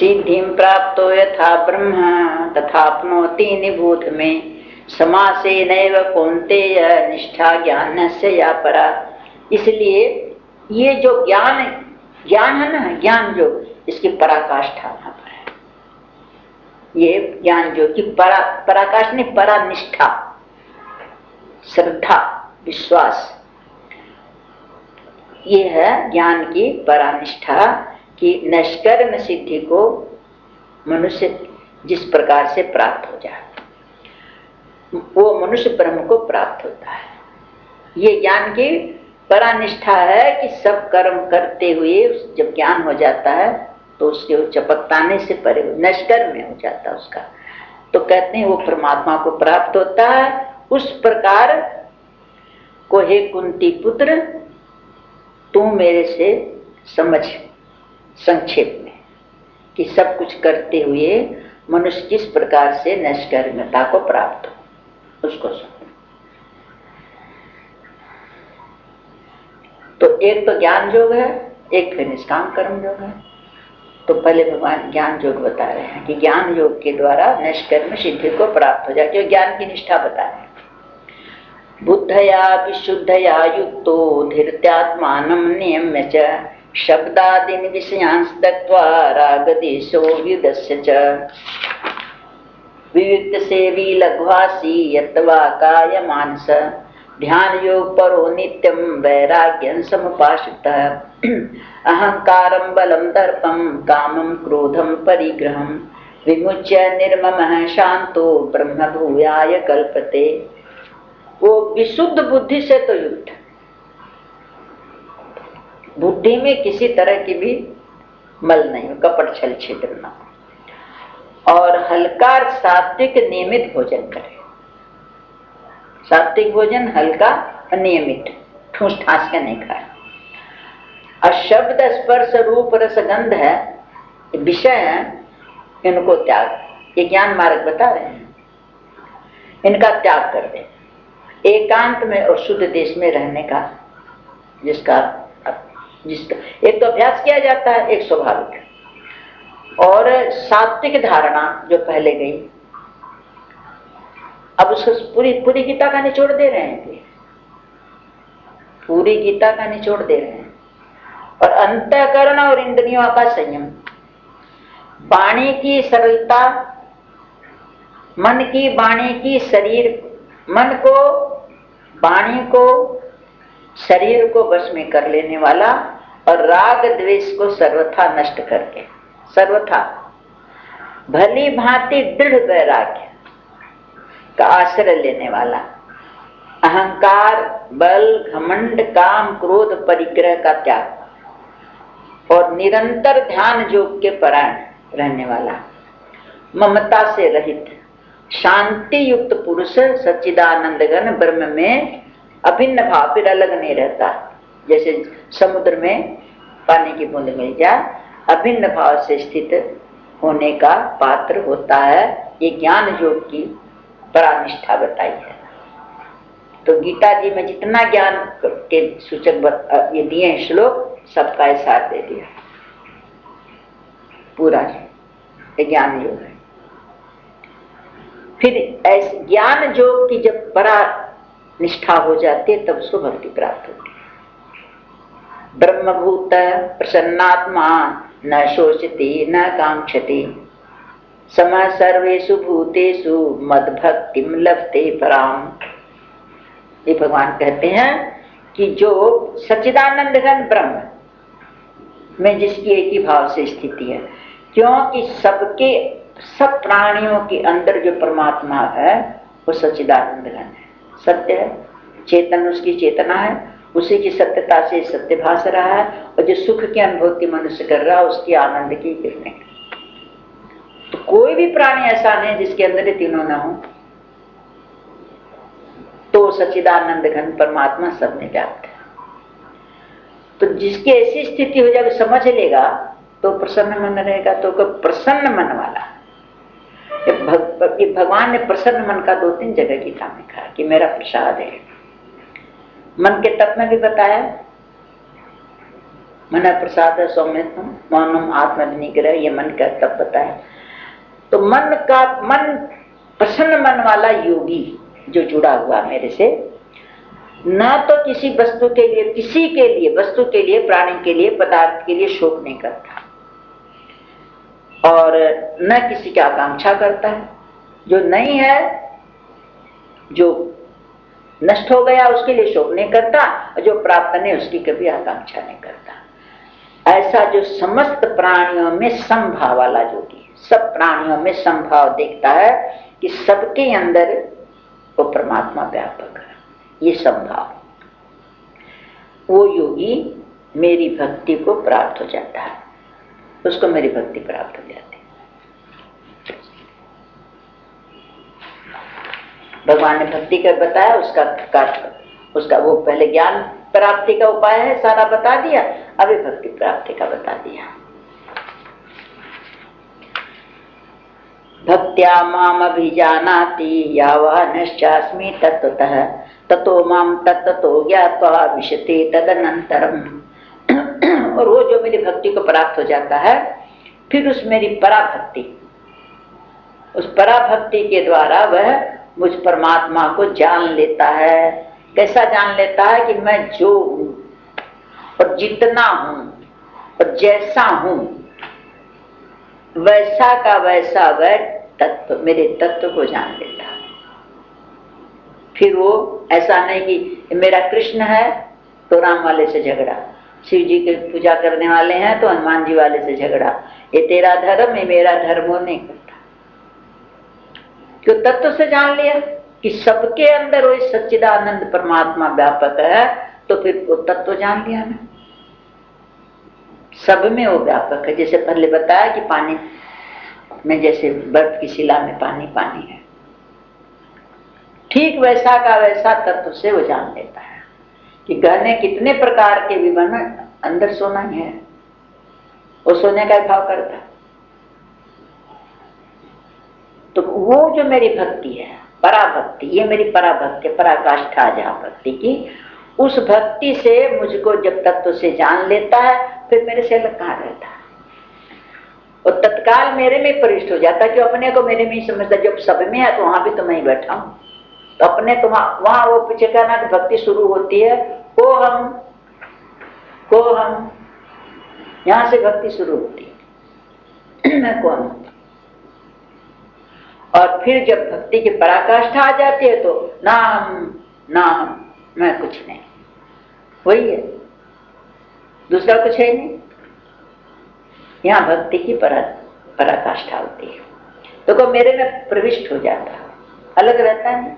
सिद्धिं प्राप्तो यथा ब्रह्म तथाप्नोति निबोध में समासेनैव कौन्तेय निष्ठा ज्ञानस्य या परा। इसलिए ये जो ज्ञान है ना, ज्ञान जो इसकी पराकाष्ठा वहां पर है। ये ज्ञान जो की पराकाष्ठा नहीं, परानिष्ठा, श्रद्धा, विश्वास, ये है ज्ञान की परानिष्ठा कि निष्कर्म सिद्धि को मनुष्य जिस प्रकार से प्राप्त हो जाए वो मनुष्य ब्रह्म को प्राप्त होता है। ये ज्ञान की परानिष्ठा है कि सब कर्म करते हुए जब ज्ञान हो जाता है तो उसके चपकताने से परे निष्कर्म में हो जाता है उसका, तो कहते हैं वो परमात्मा को प्राप्त होता है। उस प्रकार को हे कुंती पुत्र तू मेरे से समझ संक्षेप में कि सब कुछ करते हुए मनुष्य किस प्रकार से निष्कर्मता को प्राप्त हो, उसको सुन। तो एक तो ज्ञान योग है, एक फिर निष्काम कर्म योग है। तो पहले भगवान ज्ञान योग बता रहे हैं कि ज्ञान योग के द्वारा निष्कर्म सिद्धि को प्राप्त हो जाए, ज्ञान की निष्ठा बता रहे हैं। बुद्धया विशुद्धया युक्तो धीर्त्यात्मानं नियम्य च शब्दादीन् विषयांस त्यक्त्वा रागदेशो व्युदस्य च विविक्त सेवी लघ्वासी यत्वा काय मानस ध्यान योग परो नित्यम वैराग्यं समुपाश्रितः अहंकारं बलं दर्पं कामं क्रोधं परिग्रहं विमुच्य निर्ममः शांतो ब्रह्म भूयाय कल्पते। वो विशुद्ध बुद्धि से तो युक्त, बुद्धि में किसी तरह की भी मल नहीं हो, कपट छल छिद्र न, और हल्का सात्विक नियमित भोजन करे। सात्विक भोजन हल्का नियमित, ठूस ठास के नहीं खाए। और शब्द स्पर्श रूप रस गंध है, विषय है, इनको त्याग, ये ज्ञान मार्ग बता रहे हैं, इनका त्याग कर दे। एकांत में और शुद्ध देश में रहने का जिसका एक तो अभ्यास किया जाता है, एक स्वाभाविक। और सात्विक धारणा जो पहले गई, अब उसको पूरी गीता का निचोड़ दे रहे हैं, पूरी गीता का निचोड़ दे रहे हैं। और अंतःकरण और इंद्रियों का संयम, वाणी की सरलता, मन की वाणी की शरीर, मन को वाणी को शरीर को वश में कर लेने वाला, और राग द्वेष को सर्वथा नष्ट करके, सर्वथा भली भांति दृढ़ वैराग्य का आश्रय लेने वाला, अहंकार बल घमंड काम क्रोध परिग्रह का त्याग, और निरंतर ध्यान योग के परायण रहने वाला, ममता से रहित शांति युक्त पुरुष सच्चिदानंद घन ब्रह्म में अभिन्न भाव, फिर अलग नहीं रहता। जैसे समुद्र में पानी की बूंद मिल जाए, अभिन्न भाव से स्थित होने का पात्र होता है। ये ज्ञान योग की परानिष्ठा बताई है। तो गीता जी में जितना ज्ञान के सूचक ये दिए हैं श्लोक, सबका साथ दे दिया पूरा, ये ज्ञान योग है। फिर ऐसे ज्ञान योग की जब परा निष्ठा हो जाती है तब उसको भक्ति प्राप्त होती है। ब्रह्मभूत प्रसन्नात्मा न शोचति न कांक्षति सम सर्वेषु भूतेषु मद्भक्तिं लभते पराम। ये भगवान कहते हैं कि जो सच्चिदानंद घन ब्रह्म में जिसकी एक ही भाव से स्थिति है, क्योंकि सब प्राणियों के अंदर जो परमात्मा है वो सच्चिदानंद घन है, सत्य है, चेतन उसकी चेतना है, उसी की सत्यता से सत्य भास रहा है। और जो सुख की अनुभूति मनुष्य कर रहा है उसकी आनंद की किरणें। तो कोई भी प्राणी ऐसा नहीं जिसके अंदर ये तीनों ना हो। तो सच्चिदानंद घन परमात्मा सब में व्याप्त है। तो जिसकी ऐसी स्थिति हो जाए, समझ लेगा तो प्रसन्न मन रहेगा। तो प्रसन्न मन वाला, भगवान ने प्रसन्न मन का 2-3 जगह गीता में कहा कि मेरा प्रसाद है। मन के तत्व में भी बताया मन प्रसाद सौम्यत्व मौनम आत्मनिग्रह, ये मन का तब बताए। तो मन प्रसन्न मन वाला योगी जो जुड़ा हुआ मेरे से, न तो किसी वस्तु के लिए, किसी के लिए, वस्तु के लिए, प्राणी के लिए, पदार्थ के लिए शोक नहीं करता, और न किसी की आकांक्षा करता है। जो नहीं है, जो नष्ट हो गया, उसके लिए शोक नहीं करता, और जो प्राप्त नहीं उसकी कभी आकांक्षा नहीं करता। ऐसा जो समस्त प्राणियों में समभाव वाला योगी, सब प्राणियों में समभाव देखता है कि सबके अंदर वो परमात्मा व्यापक है, ये समभाव, वो योगी मेरी भक्ति को प्राप्त हो जाता है, उसको मेरी भक्ति प्राप्त हो जाती है। भगवान ने भक्ति का बताया, उसका वो पहले ज्ञान प्राप्ति का उपाय है सारा बता दिया, अभी भक्ति प्राप्ति का बता दिया। भक्त्या माम अभिजानाति यावानश्चास्मि तत्त्वतः ततो माम तत्त्वतो ज्ञात्वा विशते तदनंतरम। और वो जो मेरी भक्ति को प्राप्त हो जाता है, फिर उस मेरी पराभक्ति, उस पराभक्ति के द्वारा वह मुझ परमात्मा को जान लेता है। कैसा जान लेता है कि मैं जो हूं और जितना हूं और जैसा हूं, वैसा का वैसा वह तत्व, मेरे तत्व को जान लेता है। फिर वो ऐसा नहीं कि मेरा कृष्ण है तो राम वाले से झगड़ा, शिव जी की पूजा करने वाले हैं तो हनुमान जी वाले से झगड़ा, ये तेरा धर्म, ये मेरा धर्म, वो नहीं करता। क्यों? तत्व से जान लिया कि सबके अंदर वो सच्चिदानंद परमात्मा व्यापक है, तो फिर वो तत्व जान लिया ना, सब में वो व्यापक है। जैसे पहले बताया कि पानी में जैसे बर्फ की शिला में पानी पानी है, ठीक वैसा का वैसा तत्व से वो जान लेता है कि गहने कितने प्रकार के भी बने, अंदर सोना ही है, वो सोने का भाव करता है। तो वो जो मेरी भक्ति है, पराभक्ति, ये मेरी पराभक्ति, पराकाष्ठा जहाँ भक्ति की, उस भक्ति से मुझको जब तत्व से जान लेता है, फिर मेरे से अलग कहाँ रहता है, और तत्काल मेरे में प्रविष्ट हो जाता है। कि अपने को मेरे में ही समझता, जब सब में है तो वहां भी तो मैं ही बैठा हूं, तो अपने तो वहां वो पीछे कहना कि भक्ति शुरू होती है, को हम, यहां से भक्ति शुरू होती है, मैं कौन हूं। और फिर जब भक्ति की पराकाष्ठा आ जाती है तो ना हम, मैं कुछ नहीं, वही है, दूसरा कुछ है नहीं। यहाँ भक्ति की पराकाष्ठा होती है, तो को मेरे में प्रविष्ट हो जाता है, अलग रहता है नहीं।